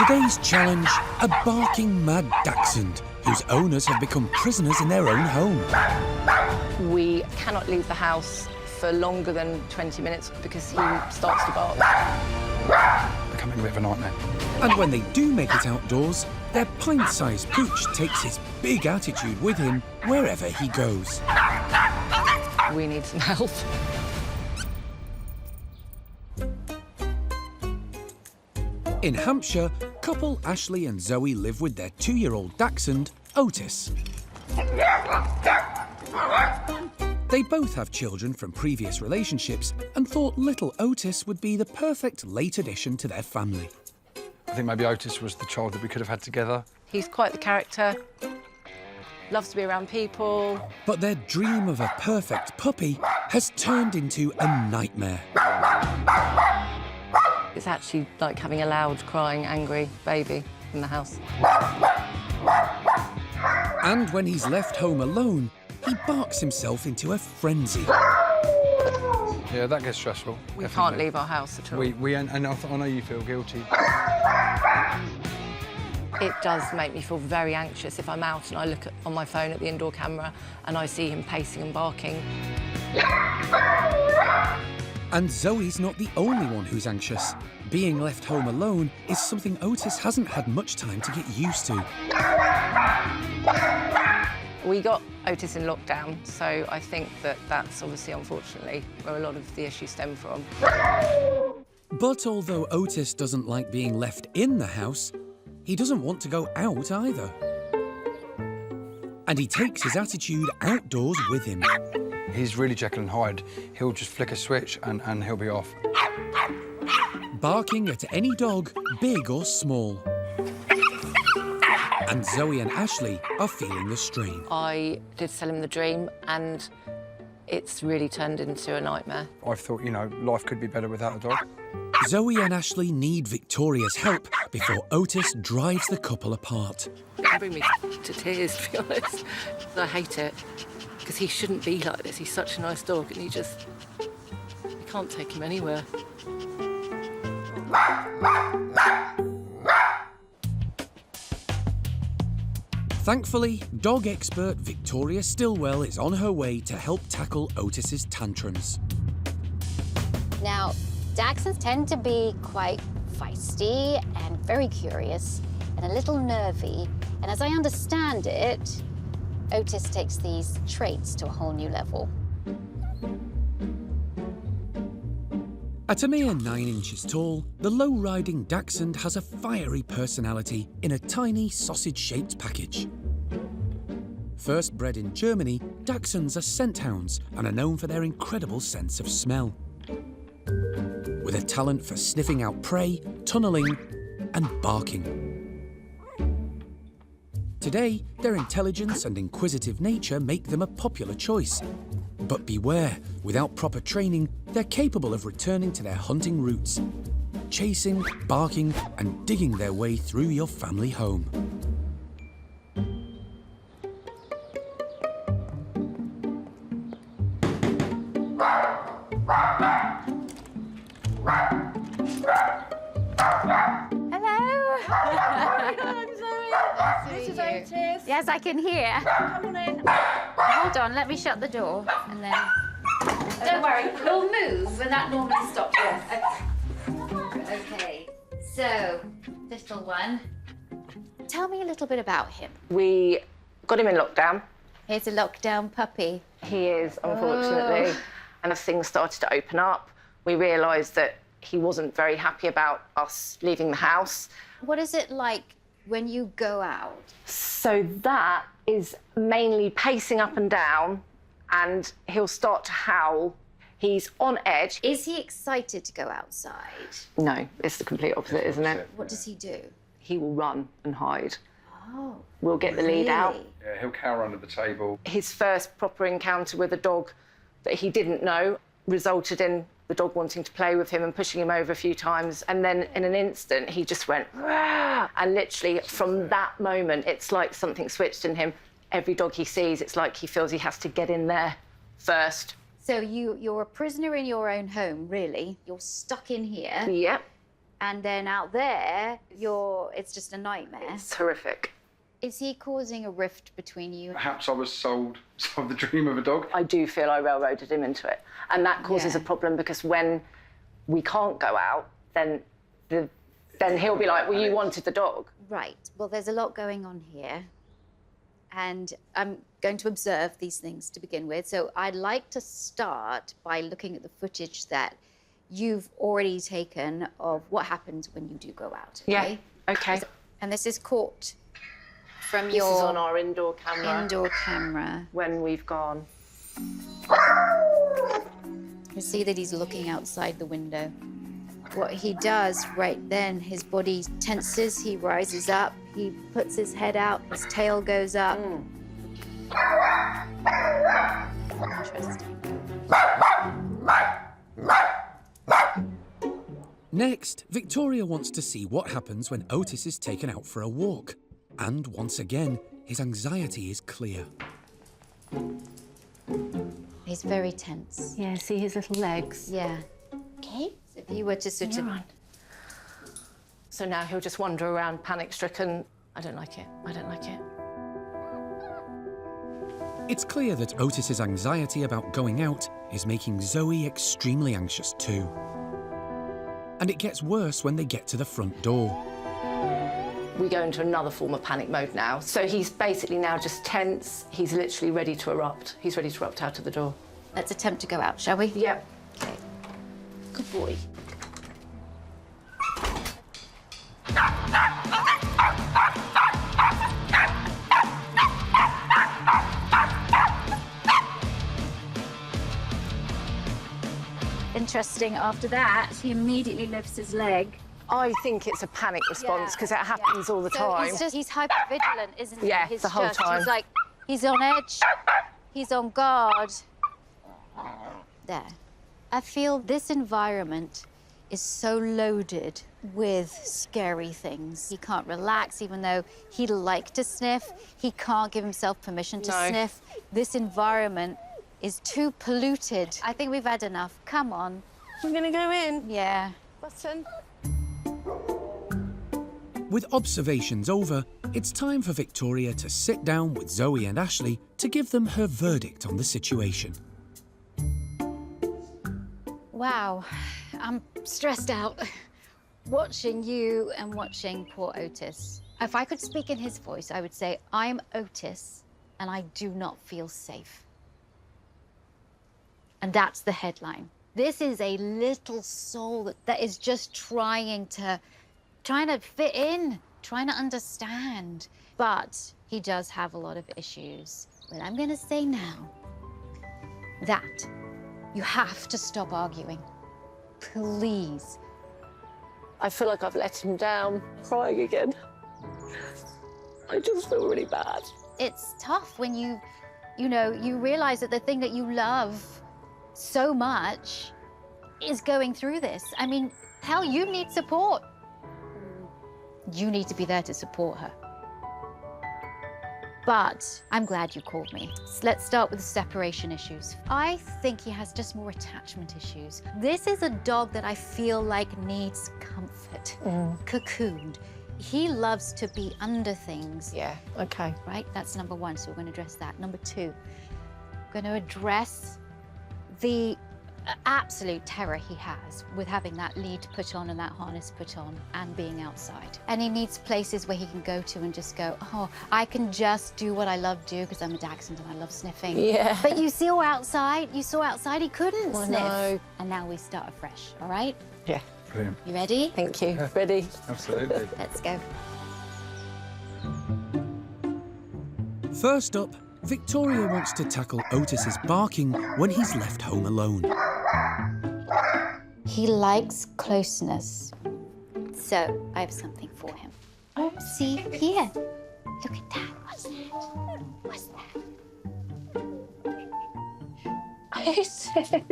Today's challenge, a barking mad dachshund whose owners have become prisoners in their own home. We cannot leave the house for longer than 20 minutes because he starts to bark. Becoming a bit of a nightmare. And when they do make it outdoors, their pint-sized pooch takes his big attitude with him wherever he goes. We need some help. In Hampshire, couple Ashley and Zoe live with their 2-year-old dachshund, Otis. They both have children from previous relationships and thought little Otis would be the perfect late addition to their family. I think maybe Otis was the child that we could have had together. He's quite the character, loves to be around people. But their dream of a perfect puppy has turned into a nightmare. It's actually like having a loud, crying, angry baby in the house. And when he's left home alone, he barks himself into a frenzy. Yeah, that gets stressful. We can't leave our house at all. And I know you feel guilty. It does make me feel very anxious if I'm out and I look on my phone at the indoor camera and I see him pacing and barking. And Zoe's not the only one who's anxious. Being left home alone is something Otis hasn't had much time to get used to. We got Otis in lockdown, so I think that that's obviously, unfortunately, where a lot of the issues stem from. But although Otis doesn't like being left in the house, he doesn't want to go out either. And he takes his attitude outdoors with him. He's really Jekyll and Hyde. He'll just flick a switch and he'll be off. Barking at any dog, big or small. And Zoe and Ashley are feeling the strain. I did sell him the dream, and it's really turned into a nightmare. I've thought, you know, life could be better without a dog. Zoe and Ashley need Victoria's help before Otis drives the couple apart. It can bring me to tears, to be honest. I hate it, because he shouldn't be like this. He's such a nice dog, and you can't take him anywhere. Thankfully, dog expert Victoria Stilwell is on her way to help tackle Otis's tantrums. Now, dachshunds tend to be quite feisty and very curious and a little nervy. And as I understand it, Otis takes these traits to a whole new level. At a mere 9 inches tall, the low-riding dachshund has a fiery personality in a tiny sausage-shaped package. First bred in Germany, dachshunds are scent hounds and are known for their incredible sense of smell. With a talent for sniffing out prey, tunnelling, and barking. Today, their intelligence and inquisitive nature make them a popular choice. But beware, without proper training, they're capable of returning to their hunting roots, chasing, barking, and digging their way through your family home. This is Otis. Yes, I can hear. Come on in. Hold on, let me shut the door and then... Don't worry, we'll move and that normally stops us. Okay, so, little one, tell me a little bit about him. We got him in lockdown. Here's a lockdown puppy. He is, unfortunately. Oh. And as things started to open up, we realised that he wasn't very happy about us leaving the house. What is it like when you go out? So that is mainly pacing up and down, and he'll start to howl. He's on edge. Is he excited to go outside? No, it's the complete opposite, isn't it? What does he do? He will run and hide. Oh, We'll get the lead out. really? Yeah, he'll cower under the table. His first proper encounter with a dog that he didn't know resulted in the dog wanting to play with him and pushing him over a few times. And then in an instant, he just went, "Rah!" And literally from that moment, it's like something switched in him. Every dog he sees, it's like he feels he has to get in there first. So you're a prisoner in your own home, really. You're stuck in here. Yep. And then out there, it's just a nightmare. It's horrific. Is he causing a rift between you? Perhaps I was sold the dream of a dog. I do feel I railroaded him into it. And that causes a problem because when we can't go out, then he'll be like, well, you wanted the dog. Right. Well, there's a lot going on here. And I'm going to observe these things to begin with. So I'd like to start by looking at the footage that you've already taken of what happens when you do go out. Okay? Yeah, okay. And this is caught from This your is on our indoor camera. indoor camera. When we've gone. You see that he's looking outside the window. What he does right then, his body tenses, he rises up, he puts his head out, his tail goes up. Interesting. Next, Victoria wants to see what happens when Otis is taken out for a walk. And once again, his anxiety is clear. He's very tense. Yeah, see his little legs? Yeah. Okay. So if you were to sort of... So now he'll just wander around panic-stricken. I don't like it. I don't like it. It's clear that Otis's anxiety about going out is making Zoe extremely anxious too. And it gets worse when they get to the front door. We go into another form of panic mode now. So he's basically now just tense. He's literally ready to erupt. He's ready to erupt out of the door. Let's attempt to go out, shall we? Yep. Okay. Good boy. Interesting, after that, he immediately lifts his leg. I think it's a panic response because it happens all the time. He's hypervigilant, isn't he? Yeah, the whole time. He's like, he's on edge, he's on guard. There. I feel this environment is so loaded with scary things. He can't relax, even though he'd like to sniff. He can't give himself permission to sniff. This environment is too polluted. I think we've had enough. Come on. We're gonna go in. Yeah. Button. With observations over, it's time for Victoria to sit down with Zoe and Ashley to give them her verdict on the situation. Wow, I'm stressed out. Watching you and watching poor Otis. If I could speak in his voice, I would say, I'm Otis and I do not feel safe. And that's the headline. This is a little soul that is just trying to fit in, trying to understand. But he does have a lot of issues. But I'm gonna say now that you have to stop arguing. Please. I feel like I've let him down. Crying again. I just feel really bad. It's tough when you realize that the thing that you love so much is going through this. I mean, hell, you need support. You need to be there to support her. But I'm glad you called me. So let's start with the separation issues. I think he has just more attachment issues. This is a dog that I feel like needs comfort, cocooned. He loves to be under things. Yeah, okay. Right? That's number one, so we're going to address that. Number two, we're going to address the absolute terror he has with having that lead put on and that harness put on and being outside. And he needs places where he can go to and just go, oh, I can just do what I love to do because I'm a Dachshund and I love sniffing. Yeah. But you saw outside he couldn't sniff. No. And now we start afresh, all right? Yeah. Brilliant. You ready? Thank you. Ready? Absolutely. Let's go. First up, Victoria wants to tackle Otis's barking when he's left home alone. He likes closeness. So I have something for him. Oh, see, here. Look at that. What's that? What's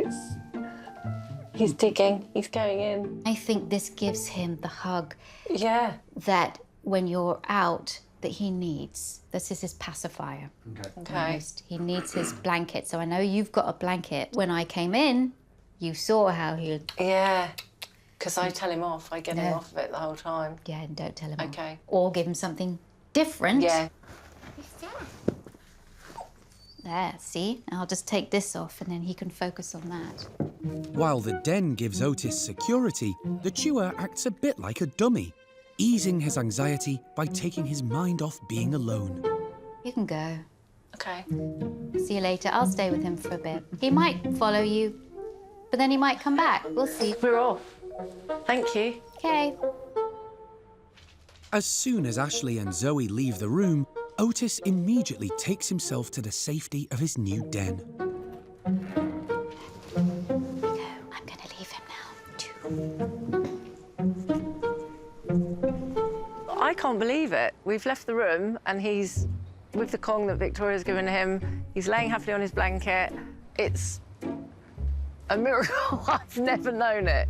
that? He's digging. He's going in. I think this gives him the hug Yeah. that when you're out, that he needs. This is his pacifier. Okay. Almost. He needs his blanket. So I know you've got a blanket. When I came in, you saw how he... Yeah. Because I tell him off. I get him off of it the whole time. Yeah, and don't tell him off. Okay. Or give him something different. Yeah. There, see? I'll just take this off and then he can focus on that. While the den gives Otis security, the chewer acts a bit like a dummy, easing his anxiety by taking his mind off being alone. You can go. Okay. See you later. I'll stay with him for a bit. He might follow you, but then he might come back. We'll see. We're off. Thank you. Okay. As soon as Ashley and Zoe leave the room, Otis immediately takes himself to the safety of his new den. No, I'm gonna leave him now. I can't believe it. We've left the room and he's with the Kong that Victoria's given him. He's laying happily on his blanket. It's a miracle. I've never known it.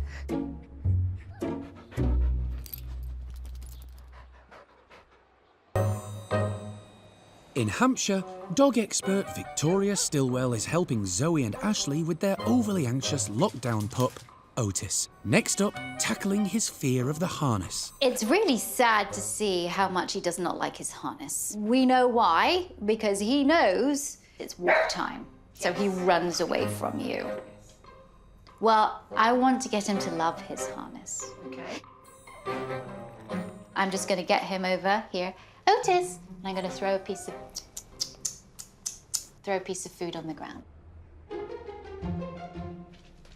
In Hampshire, dog expert Victoria Stilwell is helping Zoe and Ashley with their overly anxious lockdown pup, Otis. Next up, tackling his fear of the harness. It's really sad to see how much he does not like his harness. We know why, because he knows it's walk time, so he runs away from you. Well, I want to get him to love his harness. Okay. I'm just going to get him over here. Otis! And I'm going to throw a piece of food on the ground.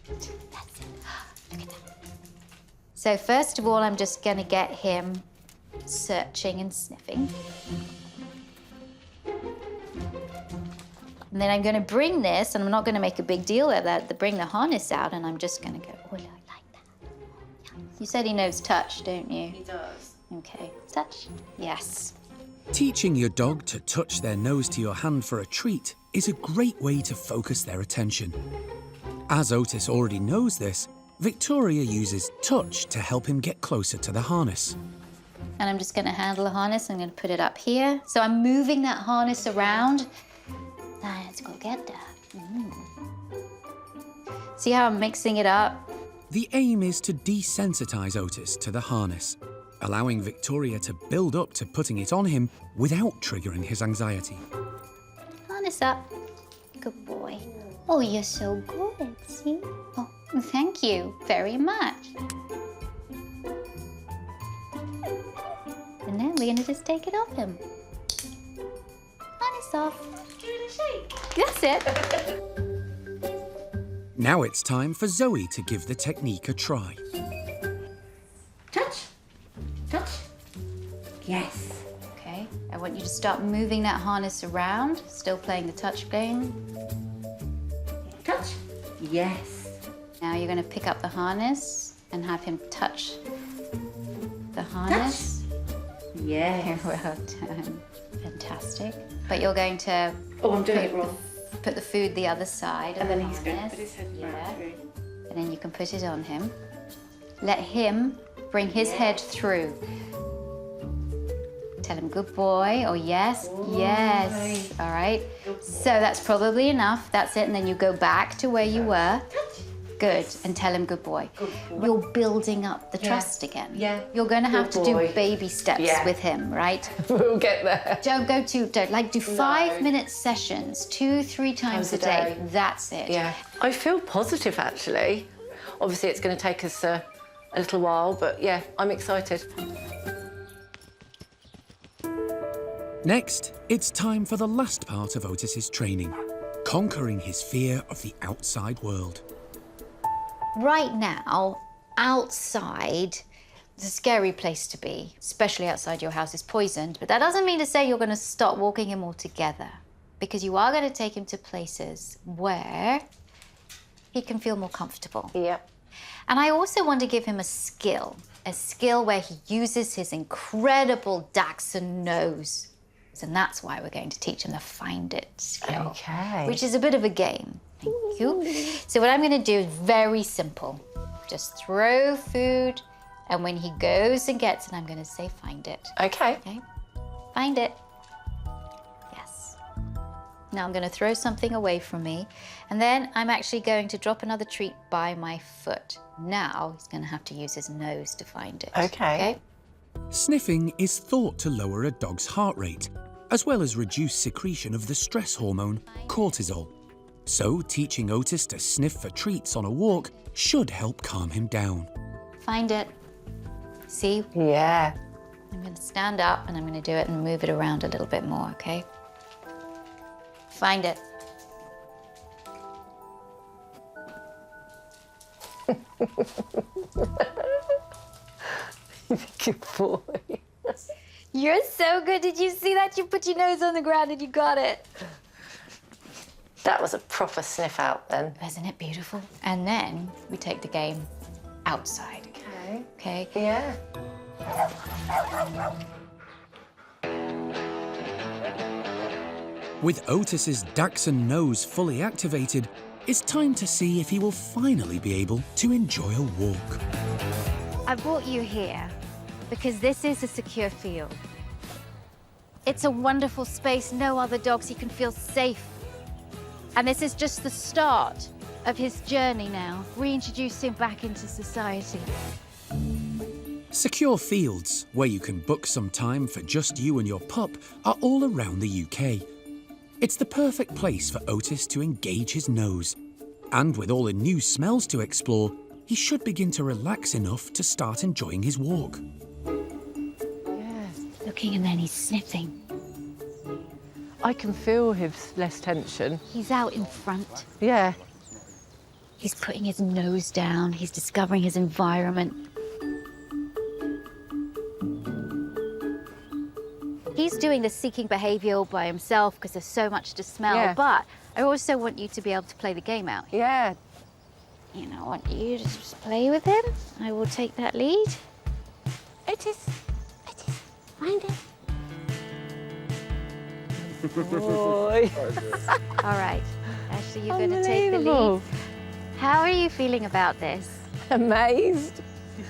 That's it. Look at that. So first of all, I'm just going to get him searching and sniffing. And then I'm going to bring this, and I'm not going to make a big deal of that, to bring the harness out, and I'm just going to go, oh, I like that. You said he knows touch, don't you? He does. Okay, touch. Yes. Teaching your dog to touch their nose to your hand for a treat is a great way to focus their attention. As Otis already knows this, Victoria uses touch to help him get closer to the harness. And I'm just going to handle the harness. I'm going to put it up here. So I'm moving that harness around. Let's go get that. See how I'm mixing it up? The aim is to desensitize Otis to the harness, allowing Victoria to build up to putting it on him without triggering his anxiety. Harness up. Good boy. Oh, you're so good, see? Oh, thank you very much. And then we're going to just take it off him. Harness off. Give it a shake. That's it. Now it's time for Zoe to give the technique a try. Touch. Touch. Yes. Okay, I want you to start moving that harness around, still playing the touch game. Touch. Yes. Now you're going to pick up the harness and have him touch the harness. Yes. Well done. Fantastic. But you're going to Oh, I'm doing it wrong. put the food the other side of And the then he's going to harness. put his head Yeah. back through. And then you can put it on him. Let him bring his head through. Tell him, good boy, or yes, yes. All right. So that's probably enough. That's it. And then you go back to where you were. Good. And tell him, good boy. You're building up the trust again. Yeah. You're going to have Good to boy. do baby steps Yeah. with him, right? We'll get there. Don't go too, do 5-minute sessions, 2-3 times a day. That's it. Yeah. I feel positive, actually. Obviously, it's going to take us a little while, but yeah, I'm excited. Next, it's time for the last part of Otis's training, conquering his fear of the outside world. Right now, outside, it's a scary place to be, especially outside your house is poisoned. But that doesn't mean to say you're going to stop walking him altogether, because you are going to take him to places where he can feel more comfortable. Yep. And I also want to give him a skill where he uses his incredible Dachshund nose. And that's why we're going to teach him the find it skill, Okay. which is a bit of a game. Thank you. So what I'm going to do is very simple. Just throw food, and when he goes and gets it, I'm going to say find it. Okay. Okay? Find it. Yes. Now I'm going to throw something away from me, and then I'm actually going to drop another treat by my foot. Now he's going to have to use his nose to find it. Okay. Sniffing is thought to lower a dog's heart rate, as well as reduce secretion of the stress hormone, cortisol. So teaching Otis to sniff for treats on a walk should help calm him down. Find it. See? Yeah. I'm going to stand up and I'm going to do it and move it around a little bit more, okay? Find it. Good boy. You're so good. Did you see that? You put your nose on the ground and you got it. That was a proper sniff out then. Isn't it beautiful? And then we take the game outside. Okay. Okay? Yeah. With Otis's Dachshund nose fully activated, it's time to see if he will finally be able to enjoy a walk. I brought you here because this is a secure field. It's a wonderful space, no other dogs, he can feel safe. And this is just the start of his journey now, reintroduce him back into society. Secure fields, where you can book some time for just you and your pup, are all around the UK. It's the perfect place for Otis to engage his nose. And with all the new smells to explore, he should begin to relax enough to start enjoying his walk. Yeah. Looking and then he's sniffing. I can feel his less tension. He's out in front. Yeah. He's putting his nose down. He's discovering his environment. He's doing the seeking behavior all by himself because there's so much to smell. Yeah. But I also want you to be able to play the game out. Yeah. You know, I want you to just play with him. I will take that lead. Otis, find it. Boy. All right. Ashley, you're going to take the Unbelievable. lead. How are you feeling about this? Amazed.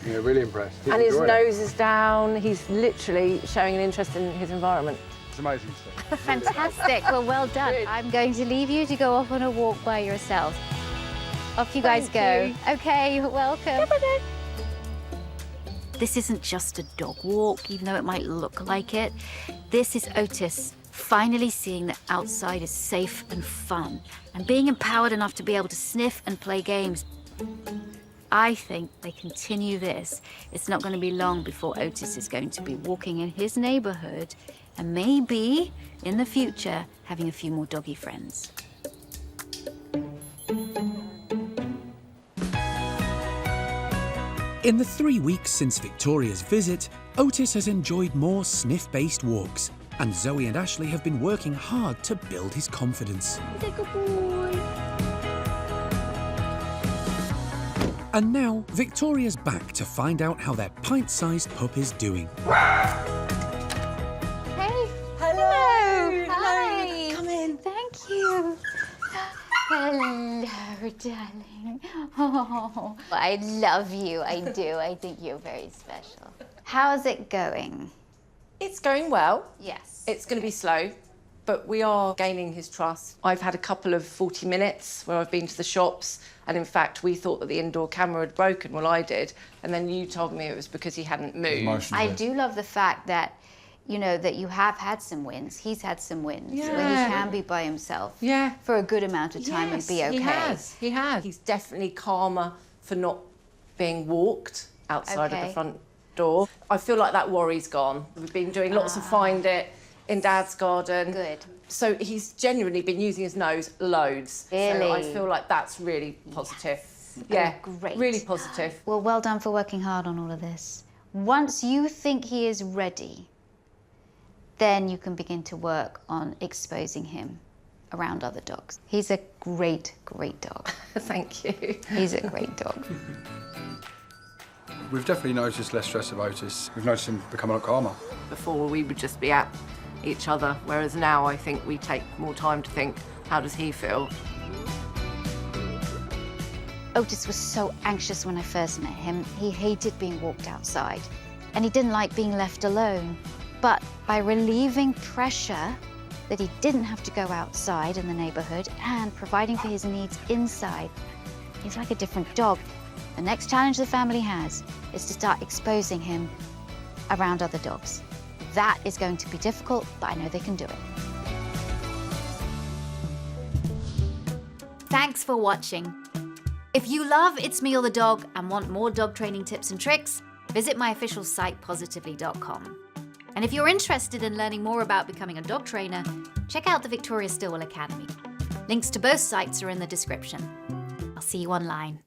Yeah, really impressed. He's And his enjoying it. nose is down. He's literally showing an interest in his environment. It's amazing stuff. Fantastic. Well done. Good. I'm going to leave you to go off on a walk by yourself. Off you guys Thank go. Okay, you're welcome. This isn't just a dog walk, even though it might look like it. This is Otis finally seeing that outside is safe and fun and being empowered enough to be able to sniff and play games. I think they continue this. It's not going to be long before Otis is going to be walking in his neighborhood and maybe in the future having a few more doggy friends. In the 3 weeks since Victoria's visit, Otis has enjoyed more sniff-based walks, and Zoe and Ashley have been working hard to build his confidence. He's a good boy. And now, Victoria's back to find out how their pint-sized pup is doing. Hey. Hello. Hi. Come in. Thank you. Hello, darling. Oh, I love you. I do. I think you're very special. How's it going? It's going well. Yes. It's going to be slow, but we are gaining his trust. I've had a couple of 40 minutes where I've been to the shops, and in fact, we thought that the indoor camera had broken. Well, I did, and then you told me it was because he hadn't moved. Emotionally. I do love the fact that, you know, that you have had some wins. He's had some wins where Yeah. he can be by himself Yeah. for a good amount of time and be okay. He has. He has. He's definitely calmer for not being walked outside of Okay. the front door. I feel like that worry's gone. We've been doing lots of Find It in Dad's garden. Good. So he's genuinely been using his nose loads. So I Really? feel like that's really positive. Yes. Yeah, Oh, great. really positive. Well, well done for working hard on all of this. Once you think he is ready, then you can begin to work on exposing him around other dogs. He's a great, great dog. Thank you. He's a great dog. We've definitely noticed less stress of Otis. We've noticed him become a lot calmer. Before we would just be at each other, whereas now I think we take more time to think, how does he feel? Otis was so anxious when I first met him. He hated being walked outside, and he didn't like being left alone. But by relieving pressure that he didn't have to go outside in the neighborhood and providing for his needs inside. He's like a different dog. The next challenge the family has is to start exposing him around other dogs. That is going to be difficult, but I know they can do it. Thanks for watching. If you love It's Me or the Dog and want more dog training tips and tricks, visit my official site, positively.com. And if you're interested in learning more about becoming a dog trainer, check out the Victoria Stilwell Academy. Links to both sites are in the description. I'll see you online.